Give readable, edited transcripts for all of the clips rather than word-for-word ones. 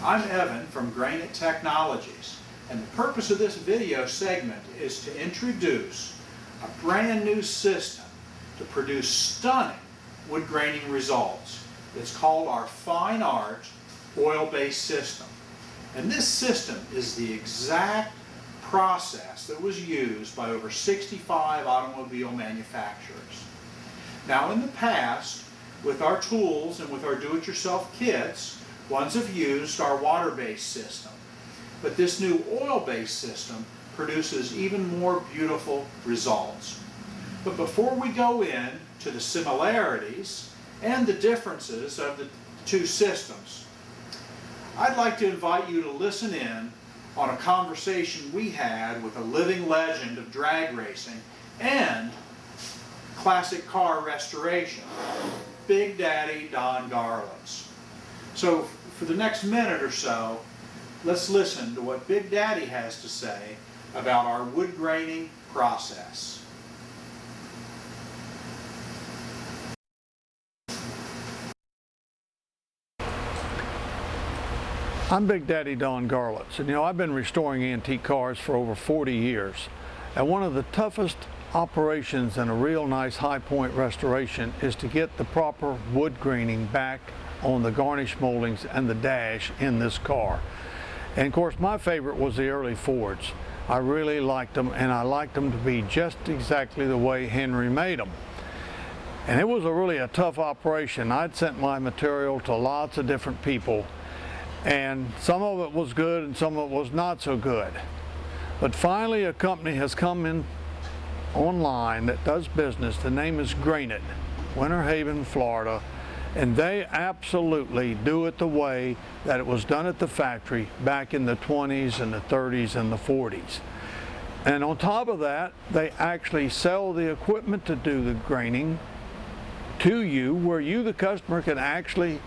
I'm Evan from Granite Technologies, and the purpose of this video segment is to introduce a brand new system to produce stunning wood graining results. It's called our Fine Art oil-based system. And this system is the exact process that was used by over 65 automobile manufacturers. Now in the past, with our tools and with our do-it-yourself kits, ones have used our water-based system. But this new oil-based system produces even more beautiful results. But before we go in to the similarities and the differences of the two systems, I'd like to invite you to listen in on a conversation we had with a living legend of drag racing and classic car restoration, Big Daddy Don Garlits. So for the next minute or so, let's listen to what Big Daddy has to say about our wood graining process. I'm Big Daddy Don Garlits, and I've been restoring antique cars for over 40 years. And one of the toughest operations in a real nice high point restoration is to get the proper wood graining back on the garnish moldings and the dash in this car. And of course my favorite was the early Fords. I really liked them, and I liked them to be just exactly the way Henry made them. And it was really a tough operation. I'd sent my material to lots of different people, and some of it was good and some of it was not so good. But finally a company has come in online that does business. The name is Granite, Winter Haven, Florida, and they absolutely do it the way that it was done at the factory back in the 20s and the 30s and the 40s. And on top of that, they actually sell the equipment to do the graining to you, where you, the customer, can actually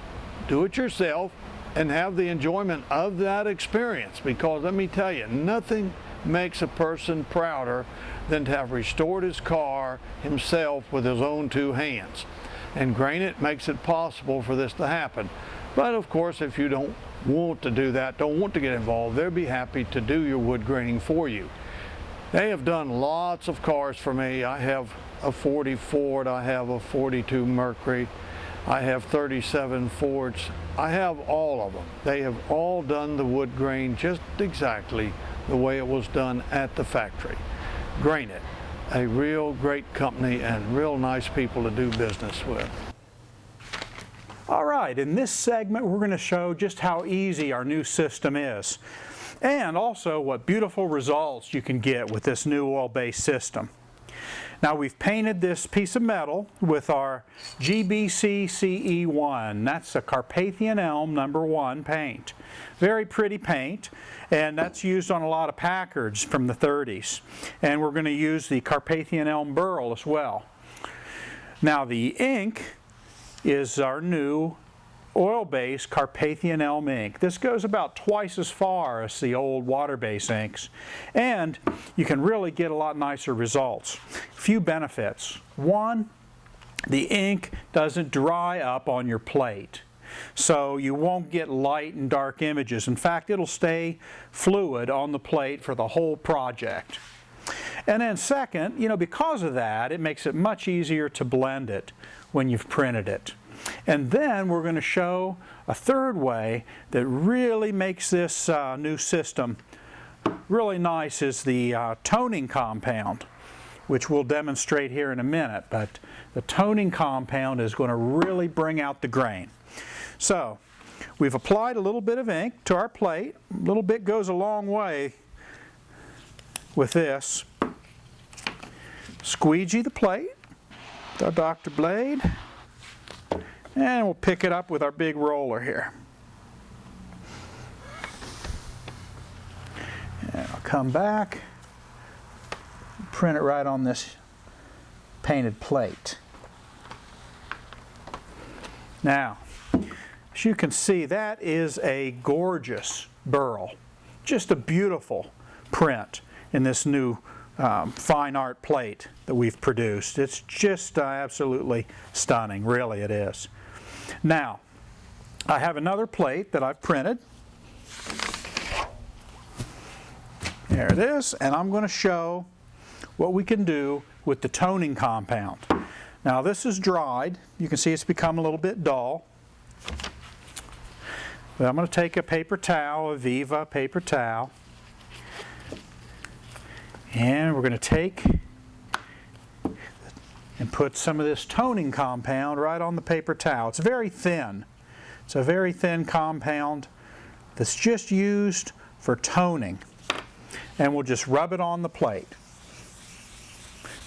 do it yourself and have the enjoyment of that experience. Because let me tell you, nothing makes a person prouder than to have restored his car himself with his own two hands. And Granite makes it possible for this to happen. But of course, if you don't want to do that, don't want to get involved, they'll be happy to do your wood graining for you. They have done lots of cars for me. I have a 40 Ford, I have a 42 Mercury, I have 37 Fords. I have all of them. They have all done the wood grain just exactly the way it was done at the factory. Granite, a real great company and real nice people to do business with. All right, in this segment we're going to show just how easy our new system is, and also what beautiful results you can get with this new oil-based system. Now we've painted this piece of metal with our GBC CE1. That's a Carpathian Elm #1 paint. Very pretty paint, and that's used on a lot of Packards from the 30s. And we're going to use the Carpathian Elm Burl as well. Now the ink is our new oil-based Carpathian Elm ink. This goes about twice as far as the old water-based inks, and you can really get a lot nicer results. Few benefits. One, the ink doesn't dry up on your plate, so you won't get light and dark images. In fact, it'll stay fluid on the plate for the whole project. And then second, because of that, it makes it much easier to blend it when you've printed it. And then we're going to show a third way that really makes this new system really nice, is the toning compound, which we'll demonstrate here in a minute. But the toning compound is going to really bring out the grain. So we've applied a little bit of ink to our plate. A little bit goes a long way with this. Squeegee the plate with our Dr. Blade. And we'll pick it up with our big roller here. And I'll come back, print it right on this painted plate. Now, as you can see, that is a gorgeous burl. Just a beautiful print in this new fine art plate that we've produced. It's just absolutely stunning, really it is. Now, I have another plate that I've printed, There it is, and I'm going to show what we can do with the toning compound. Now this is dried. You can see it's become a little bit dull. But I'm going to take a paper towel, a Viva paper towel, and we're going to take and put some of this toning compound right on the paper towel. It's very thin. It's a very thin compound that's just used for toning. And we'll just rub it on the plate.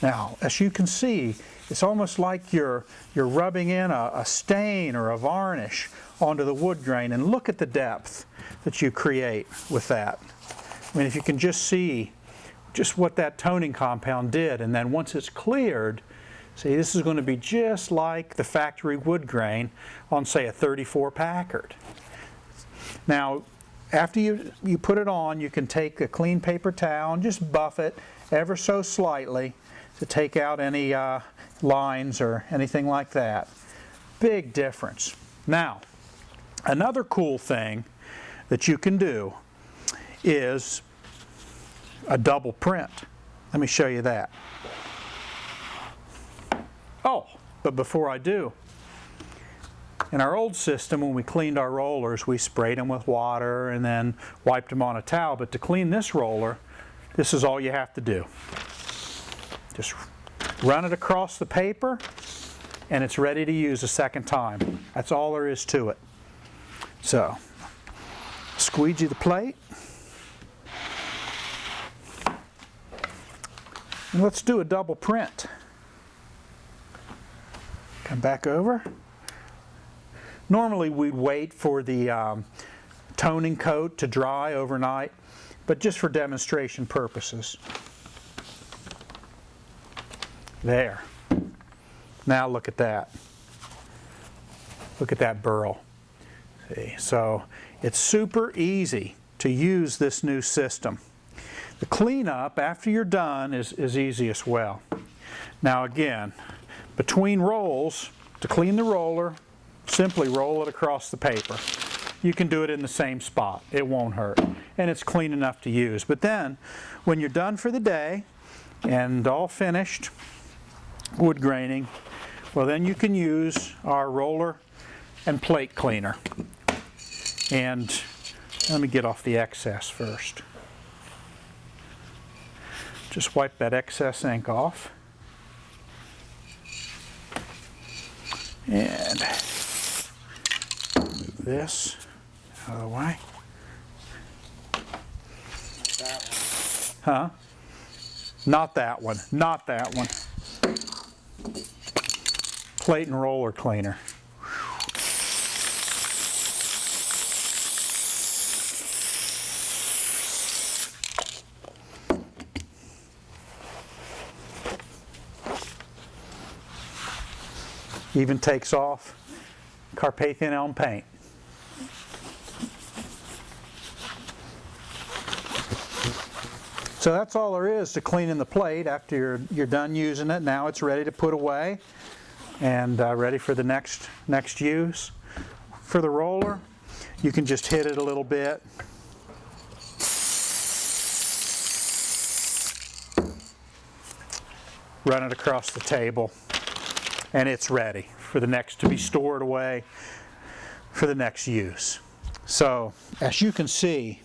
Now, as you can see, it's almost like you're rubbing in a stain or a varnish onto the wood grain, and look at the depth that you create with that. I mean, if you can just see just what that toning compound did, and then once it's cleared, see, this is going to be just like the factory wood grain on, say, a 34 Packard. Now, after you put it on, you can take a clean paper towel and just buff it ever so slightly to take out any lines or anything like that. Big difference. Now, another cool thing that you can do is a double print. Let me show you that. Oh, but before I do, in our old system, when we cleaned our rollers, we sprayed them with water and then wiped them on a towel. But to clean this roller, this is all you have to do. Just run it across the paper, and it's ready to use a second time. That's all there is to it. So, squeegee the plate. And let's do a double print. Come back over. Normally we'd wait for the toning coat to dry overnight, but just for demonstration purposes. There. Now look at that. Look at that burl. See, so it's super easy to use this new system. The cleanup after you're done is easy as well. Now again, between rolls, to clean the roller, simply roll it across the paper. You can do it in the same spot. It won't hurt. And it's clean enough to use. But then, when you're done for the day and all finished wood graining, well then you can use our roller and plate cleaner. And let me get off the excess first. Just wipe that excess ink off. And move this out of the way. Huh? Not that one. Not that one. Plate and roller cleaner. Even takes off Carpathian elm paint. So that's all there is to cleaning the plate after you're done using it. Now it's ready to put away and ready for the next use. For the roller, you can just hit it a little bit. Run it across the table. And it's ready for the next to be stored away for the next use. So as you can see,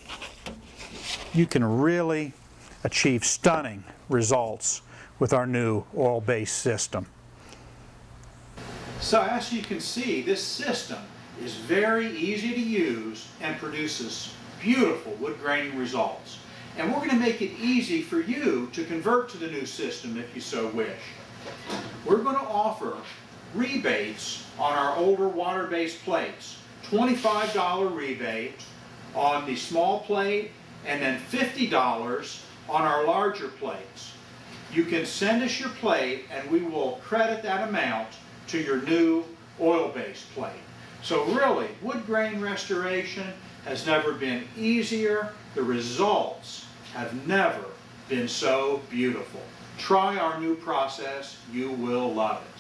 you can really achieve stunning results with our new oil-based system. So as you can see, this system is very easy to use and produces beautiful wood graining results. And we're going to make it easy for you to convert to the new system if you so wish. We're going to offer rebates on our older water-based plates. $25 rebate on the small plate and then $50 on our larger plates. You can send us your plate and we will credit that amount to your new oil-based plate. So really, wood grain restoration has never been easier. The results have never been so beautiful. Try our new process. You will love it.